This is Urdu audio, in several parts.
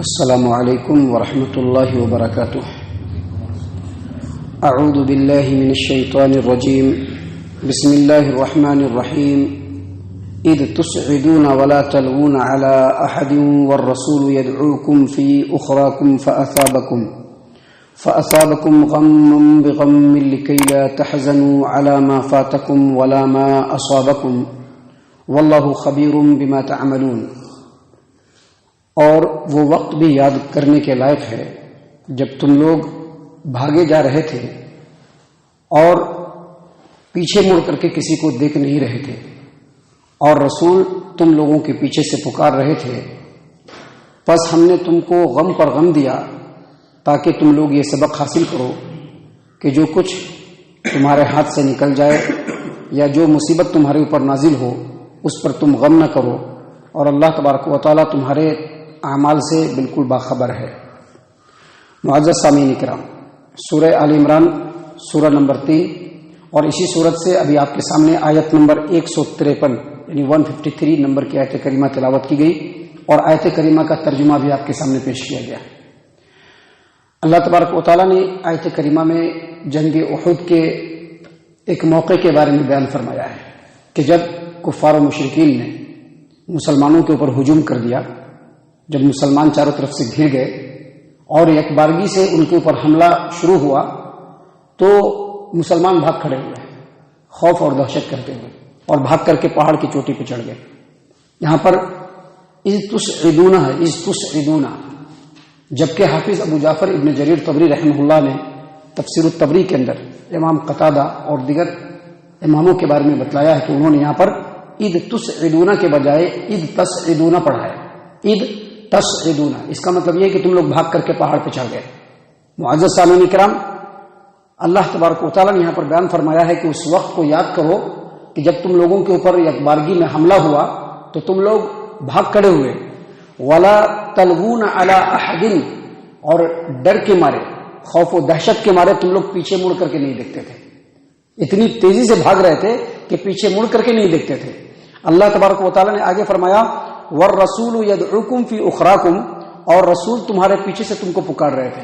السلام علیکم ورحمۃ اللہ وبرکاتہ۔ اعوذ باللہ من الشیطان الرجیم، بسم اللہ الرحمن الرحیم۔ اذ تسعدون ولا تلوون على احد والرسول يدعوكم في اخراكم فاصابكم غما بغم لكي لا تحزنوا على ما فاتكم ولا ما اصابكم والله خبير بما تعملون۔ اور وہ وقت بھی یاد کرنے کے لائق ہے جب تم لوگ بھاگے جا رہے تھے اور پیچھے مڑ کر کے کسی کو دیکھ نہیں رہے تھے، اور رسول تم لوگوں کے پیچھے سے پکار رہے تھے، پس ہم نے تم کو غم پر غم دیا تاکہ تم لوگ یہ سبق حاصل کرو کہ جو کچھ تمہارے ہاتھ سے نکل جائے یا جو مصیبت تمہارے اوپر نازل ہو اس پر تم غم نہ کرو، اور اللہ تبارک و تعالیٰ تمہارے اعمال سے بالکل باخبر ہے۔ معزز سامعین کرام، سورہ آل عمران سورہ نمبر 3 اور اسی صورت سے ابھی آپ کے سامنے آیت نمبر 153 یعنی 153 نمبر کی آیت کریمہ تلاوت کی گئی، اور آیت کریمہ کا ترجمہ بھی آپ کے سامنے پیش کیا گیا۔ اللہ تبارک و تعالیٰ نے آیت کریمہ میں جنگ احد کے ایک موقع کے بارے میں بیان فرمایا ہے کہ جب کفار و مشرکین نے مسلمانوں کے اوپر ہجوم کر دیا، جب مسلمان چاروں طرف سے گھر گئے اور یک بارگی سے ان کے اوپر حملہ شروع ہوا تو مسلمان بھاگ کھڑے ہوئے خوف اور دہشت کرتے ہوئے، اور بھاگ کر کے پہاڑ کی چوٹی پہ چڑھ گئے۔ یہاں پر اذ تسعدون ہے، اذ تسعدون، جبکہ حافظ ابو جعفر ابن جریر طبری رحمہ اللہ نے تفسیر الطبری کے اندر امام قتادہ اور دیگر اماموں کے بارے میں بتلایا ہے کہ انہوں نے یہاں پر اذ تسعدون کے بجائے اذ تسعدون پڑھا ہے، اذ تسعدون۔ اس کا مطلب یہ ہے کہ تم لوگ بھاگ کر کے پہاڑ پہ چڑھ گئے۔ معزز سامعین کرام، اللہ تبارک و تعالیٰ نے یہاں پر بیان فرمایا ہے کہ اس وقت کو یاد کرو کہ جب تم لوگوں کے اوپر یک بارگی میں حملہ ہوا تو تم لوگ بھاگ کھڑے ہوئے، ولا تلوون علی احد، اور ڈر کے مارے، خوف و دہشت کے مارے تم لوگ پیچھے مڑ کر کے نہیں دیکھتے تھے، اتنی تیزی سے بھاگ رہے تھے کہ پیچھے مڑ کر کے نہیں دیکھتے تھے۔ اللہ تبارک و تعالیٰ نے آگے فرمایا والرسول یدعوکم فی اخراکم، اور رسول تمہارے پیچھے سے تم کو پکار رہے تھے،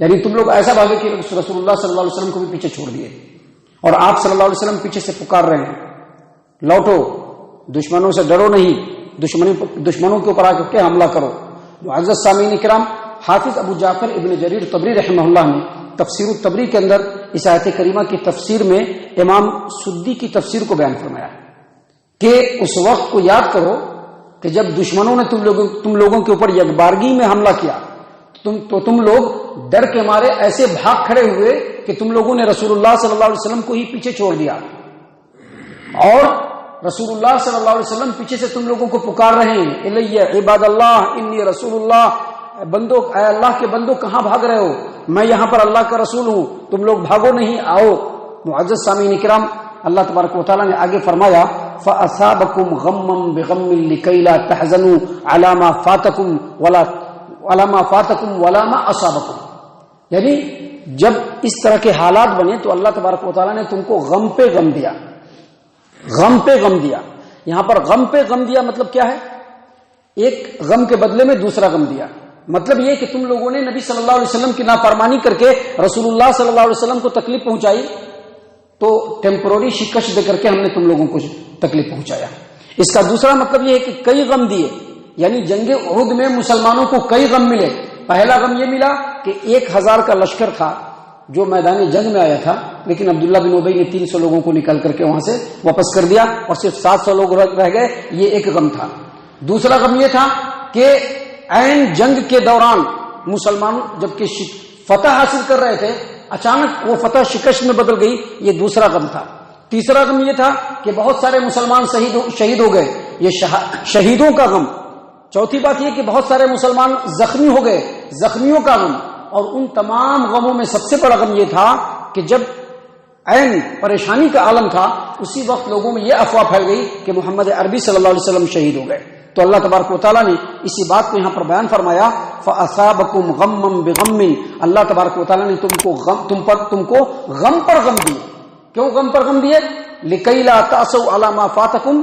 یعنی تم لوگ ایسا بھاگے کہ رسول اللہ صلی اللہ علیہ وسلم کو بھی پیچھے چھوڑ دیے، اور آپ صلی اللہ علیہ وسلم پیچھے سے پکار رہے ہیں لوٹو، دشمنوں سے ڈرو نہیں، دشمنوں کے اوپر آ کر کے حملہ کرو۔ معزز سامعین کرام، حافظ ابو جعفر ابن جریر طبری رحمہ اللہ نے تفسیر الطبری کے اندر اس آیت کریمہ کی تفسیر میں امام سدی کی تفسیر کو بیان فرمایا کہ اس وقت کو یاد کرو کہ جب دشمنوں نے تم لوگوں کے اوپر یکبارگی میں حملہ کیا تو تم لوگ ڈر کے مارے ایسے بھاگ کھڑے ہوئے کہ تم لوگوں نے رسول اللہ صلی اللہ علیہ وسلم کو ہی پیچھے چھوڑ دیا، اور رسول اللہ صلی اللہ علیہ وسلم پیچھے سے تم لوگوں کو پکار رہے ہیں، الیہ عباد اللہ انی رسول اللہ، بندو اے اللہ کے بندو کہاں بھاگ رہے ہو، میں یہاں پر اللہ کا رسول ہوں، تم لوگ بھاگو نہیں، آؤ۔ معزز سامعین کرام، اللہ تبارک و تعالیٰ نے آگے فرمایا فَأَصَابَكُمْ غَمًّا بِغَمٍّ لِكَيْ لَا تَحْزَنُوا عَلَى مَا فَاتَكُمْ وَلَا مَا أَصَابَكُمْ، یعنی جب اس طرح کے حالات بنے تو اللہ تبارک و تعالیٰ نے تم کو غم پہ غم دیا، غم پہ غم دیا۔ یہاں پر غم پہ غم دیا مطلب کیا ہے؟ ایک غم کے بدلے میں دوسرا غم دیا، مطلب یہ کہ تم لوگوں نے نبی صلی اللہ علیہ وسلم کی نافرمانی کر کے رسول اللہ صلی اللہ علیہ وسلم کو تکلیف پہنچائی تو ٹیمپروری شکست دے کر کے ہم نے تم لوگوں کو تکلیف پہنچایا۔ اس کا دوسرا مطلب یہ ہے کہ کئی غم دیے، یعنی جنگ احد میں مسلمانوں کو کئی غم ملے۔ پہلا غم یہ ملا کہ 1000 کا لشکر تھا جو میدان جنگ میں آیا تھا، لیکن عبداللہ بن ابی نے 300 لوگوں کو نکال کر کے وہاں سے واپس کر دیا اور صرف 700 لوگ رہ گئے، یہ ایک غم تھا۔ دوسرا غم یہ تھا کہ عین جنگ کے دوران مسلمان جبکہ فتح حاصل کر رہے تھے، اچانک وہ فتح شکست میں بدل گئی، یہ دوسرا غم تھا۔ تیسرا غم یہ تھا کہ بہت سارے مسلمان شہید ہو گئے، یہ شہیدوں کا غم۔ چوتھی بات یہ کہ بہت سارے مسلمان زخمی ہو گئے، زخمیوں کا غم۔ اور ان تمام غموں میں سب سے بڑا غم یہ تھا کہ جب عین پریشانی کا عالم تھا اسی وقت لوگوں میں یہ افواہ پھیل گئی کہ محمد عربی صلی اللہ علیہ وسلم شہید ہو گئے۔ تو اللہ تبارک و تعالیٰ نے اسی بات کو یہاں پر بیان فرمایا فَأَصَابَكُمْ غَمًّا بِغَمٍّ، اللہ تبارک و تعالیٰ نے تم کو غم پر غم دیے۔ کیوں غم پر غم دیے؟ لِكَيْ لَا تَأْسَوْا عَلَى مَا فَاتَكُمْ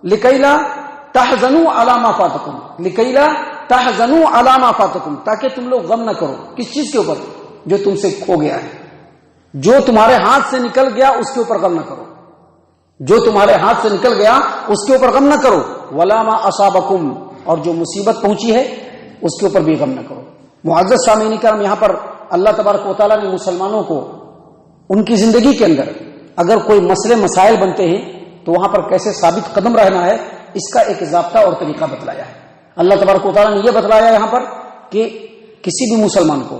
لِكَيْ لَا تَحْزَنُوا عَلَى مَا فَاتَكُمْ لِكَيْ لَا تحزنوا علی ما فاتکم، تاکہ تم لوگ غم نہ کرو کس چیز کے اوپر؟ جو تم سے کھو گیا ہے، جو تمہارے ہاتھ سے نکل گیا اس کے اوپر غم نہ کرو، جو تمہارے ہاتھ سے نکل گیا اس کے اوپر غم نہ کرو، ولا ما اصابکم، اور جو مصیبت پہنچی ہے اس کے اوپر بھی غم نہ کرو۔ معزز سامعین کرام، یہاں پر اللہ تبارک و تعالیٰ نے مسلمانوں کو ان کی زندگی کے اندر اگر کوئی مسئلے مسائل بنتے ہیں تو وہاں پر کیسے ثابت قدم رہنا ہے اس کا ایک ضابطہ اور طریقہ بتلایا ہے۔ اللہ تبارک و تعالیٰ نے یہ بتلایا یہاں پر کہ کسی بھی مسلمان کو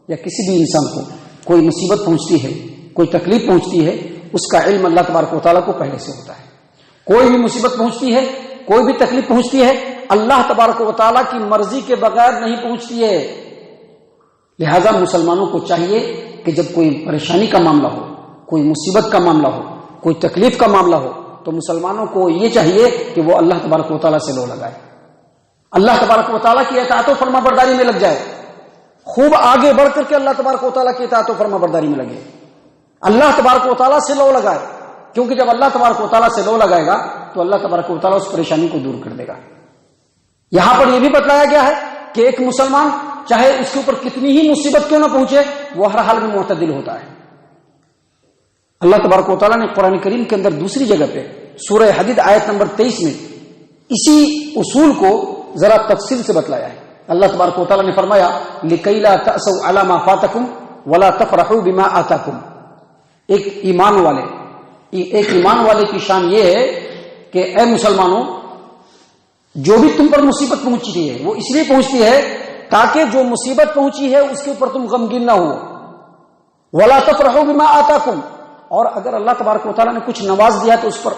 یا کسی بھی انسان کو کوئی مصیبت پہنچتی ہے، کوئی تکلیف پہنچتی ہے، اس کا علم اللہ تبارک و تعالیٰ کو پہلے سے ہوتا ہے۔ کوئی بھی مصیبت پہنچتی ہے، کوئی بھی تکلیف پہنچتی ہے، اللہ تبارک و تعالیٰ کی مرضی کے بغیر نہیں پہنچتی ہے۔ لہذا مسلمانوں کو چاہیے کہ جب کوئی پریشانی کا معاملہ ہو، کوئی مصیبت کا معاملہ ہو، کوئی تکلیف کا معاملہ ہو، تو مسلمانوں کو یہ چاہیے کہ وہ اللہ تبارک و تعالیٰ سے لو لگائے، اللہ تبارک و تعالیٰ کی اطاعت و فرما برداری میں لگ جائے، خوب آگے بڑھ کر کے اللہ تبارک و تعالیٰ کی اطاعت و فرما برداری میں لگے، اللہ تبارک و تعالیٰ سے لو لگائے، کیونکہ جب اللہ تبارک و تعالیٰ سے لو لگائے گا تو اللہ تبارک و تعالیٰ اس پریشانی کو دور کر دے گا۔ یہاں پر یہ بھی بتلایا گیا ہے کہ ایک مسلمان چاہے اس کے اوپر کتنی ہی مصیبت کیوں نہ پہنچے، وہ ہر حال میں معتدل ہوتا ہے۔ اللہ تبارک و تعالیٰ نے قرآن کریم کے اندر دوسری جگہ پہ سورہ حدید آیت نمبر 23 میں اسی اصول کو ذرا تفصیل سے بتلایا ہے۔ اللہ تبارک و تعالیٰ نے فرمایا لِكَيْ لَا تَأْسَوْا عَلَى مَا فَاتَكُمْ وَلَا تَفْرَحُوا بِمَا آتَاكُمْ۔ ایک ایمان والے کی شان یہ ہے کہ اے مسلمانوں، جو بھی تم پر مصیبت پہنچتی ہے وہ اس لیے پہنچتی ہے تاکہ جو مصیبت پہنچی ہے اس کے اوپر تم غمگین نہ ہو، وَلَا تَفْرَحُوا بِمَا آتَاكُمْ، اور اگر اللہ تبارک و تعالیٰ نے کچھ نواز دیا تو اس پر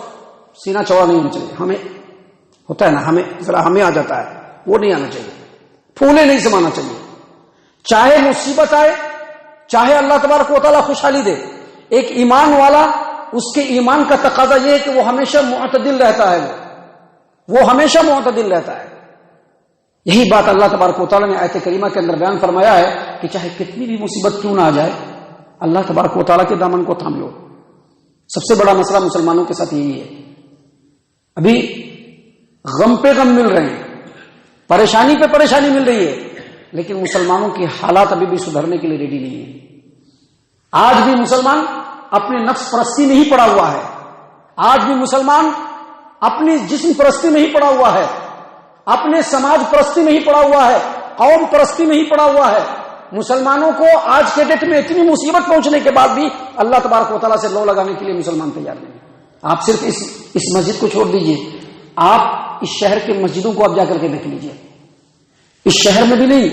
سینہ چوڑا نہیں ہونا چاہیے۔ ہمیں ہوتا ہے نا، ہمیں آ جاتا ہے، وہ نہیں آنا چاہیے، پھولے نہیں سمانا چاہیے۔ چاہے مصیبت آئے، چاہے اللہ تبارک و تعالیٰ خوشحالی دے، ایک ایمان والا، اس کے ایمان کا تقاضا یہ ہے کہ وہ ہمیشہ معتدل رہتا ہے، وہ ہمیشہ معتدل رہتا ہے۔ یہی بات اللہ تبارک و تعالیٰ نے آیت کریمہ کے اندر بیان فرمایا ہے کہ چاہے کتنی بھی مصیبت کیوں نہ آ جائے، اللہ تبارک و تعالیٰ کے دامن کو تھام لو۔ سب سے بڑا مسئلہ مسلمانوں کے ساتھ یہی ہے، ابھی غم پہ غم مل رہے ہیں، پریشانی پہ پریشانی مل رہی ہے، لیکن مسلمانوں کی حالات ابھی بھی سدھرنے کے لیے ریڈی نہیں ہے۔ آج بھی مسلمان اپنے نفس پرستی میں ہی پڑا ہوا ہے، آج بھی مسلمان اپنی جسم پرستی میں ہی پڑا ہوا ہے، اپنے سماج پرستی میں ہی پڑا ہوا ہے، قوم پرستی میں ہی پڑا ہوا ہے۔ مسلمانوں کو آج کے ڈیٹ میں اتنی مصیبت پہنچنے کے بعد بھی اللہ تبارک و تعالیٰ سے لو لگانے کے لیے مسلمان تیار نہیں۔ آپ صرف اس مسجد کو چھوڑ دیجئے، آپ اس شہر کے مسجدوں کو آپ جا کر کے دیکھ لیجئے، اس شہر میں بھی نہیں،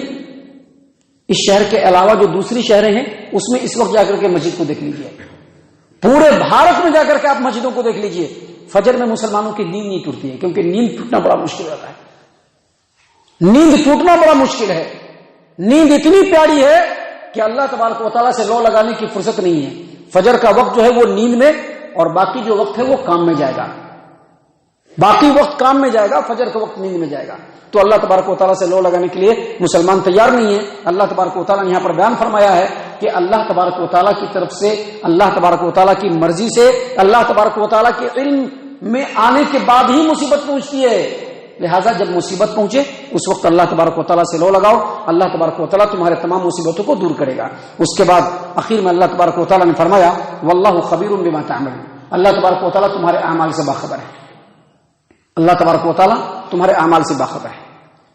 اس شہر کے علاوہ جو دوسری شہریں ہیں اس میں اس وقت جا کر کے مسجد کو دیکھ لیجئے، پورے بھارت میں جا کر کے آپ مسجدوں کو دیکھ لیجئے، فجر میں مسلمانوں کی نیند نہیں ٹوٹتی ہے، کیونکہ نیند ٹوٹنا بڑا مشکل ہوتا ہے، نیند ٹوٹنا بڑا مشکل ہے۔ نیند اتنی پیاری ہے کہ اللہ تبارک و تعالیٰ سے لو لگانے کی فرصت نہیں ہے۔ فجر کا وقت جو ہے وہ نیند میں، اور باقی جو وقت ہے وہ کام میں جائے گا، باقی وقت کام میں جائے گا، فجر کا وقت نیند میں جائے گا۔ تو اللہ تبارک و تعالیٰ سے لو لگانے کے لیے مسلمان تیار نہیں ہے۔ اللہ تبارک و تعالیٰ نے یہاں پر بیان فرمایا ہے کہ اللہ تبارک و تعالیٰ کی طرف سے، اللہ تبارک و تعالیٰ کی مرضی سے، اللہ تبارک و تعالیٰ کے علم میں آنے کے بعد ہی مصیبت پہنچتی ہے۔ لہٰذا جب مصیبت پہنچے اس وقت اللہ تبارک و تعالیٰ سے لو لگاؤ، اللہ تبارک و تعالیٰ تمہارے تمام مصیبتوں کو دور کرے گا۔ اس کے بعد آخر میں اللہ تبارک و تعالیٰ نے فرمایا واللہ خبیر بما تعملون، اللہ تبارک و تعالیٰ تمہارے اعمال سے باخبر ہے، اللہ تبارک و تعالیٰ تمہارے اعمال سے باخبر ہے۔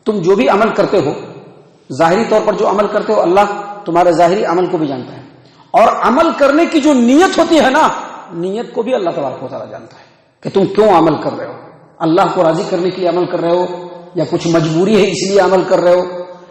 تم جو بھی عمل کرتے ہو، ظاہری طور پر جو عمل کرتے ہو، اللہ تمہارے ظاہری عمل کو بھی جانتا ہے، اور عمل کرنے کی جو نیت ہوتی ہے نا، نیت کو بھی اللہ تبارک و تعالیٰ جانتا ہے کہ تم کیوں عمل کر رہے ہو، اللہ کو راضی کرنے کے لیے عمل کر رہے ہو، یا کچھ مجبوری ہے اس لیے عمل کر رہے ہو،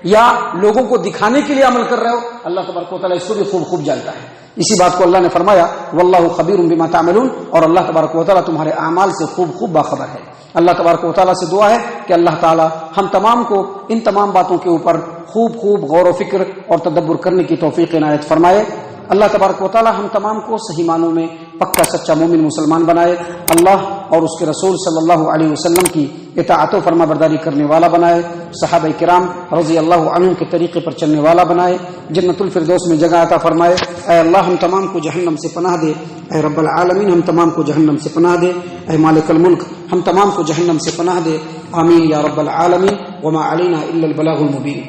یا لوگوں کو دکھانے کے لیے عمل کر رہے ہو، اللہ تبارک و تعالیٰ اس کو بھی خوب خوب جانتا ہے۔ اسی بات کو اللہ نے فرمایا واللہ خبیر بما تعملون، اور اللہ تبارک و تعالیٰ تمہارے اعمال سے خوب خوب باخبر ہے۔ اللہ تبارک و تعالیٰ سے دعا ہے کہ اللہ تعالیٰ ہم تمام کو ان تمام باتوں کے اوپر خوب خوب غور و فکر اور تدبر کرنے کی توفیق عنایت فرمائے۔ اللہ تبارک و تعالیٰ ہم تمام کو صحیح معنوں میں پکا سچا مومن مسلمان بنائے، اللہ اور اس کے رسول صلی اللہ علیہ وسلم کی اطاعت و فرما برداری کرنے والا بنائے، صحابہ کرام رضی اللہ عنہم کے طریقے پر چلنے والا بنائے، جنت الفردوس میں جگہ عطا فرمائے۔ اے اللہ ہم تمام کو جہنم سے پناہ دے، اے رب العالمین ہم تمام کو جہنم سے پناہ دے، اے مالک الملک ہم تمام کو جہنم سے پناہ دے، آمین یا رب العالمین وما علینا الا البلاغ المبین.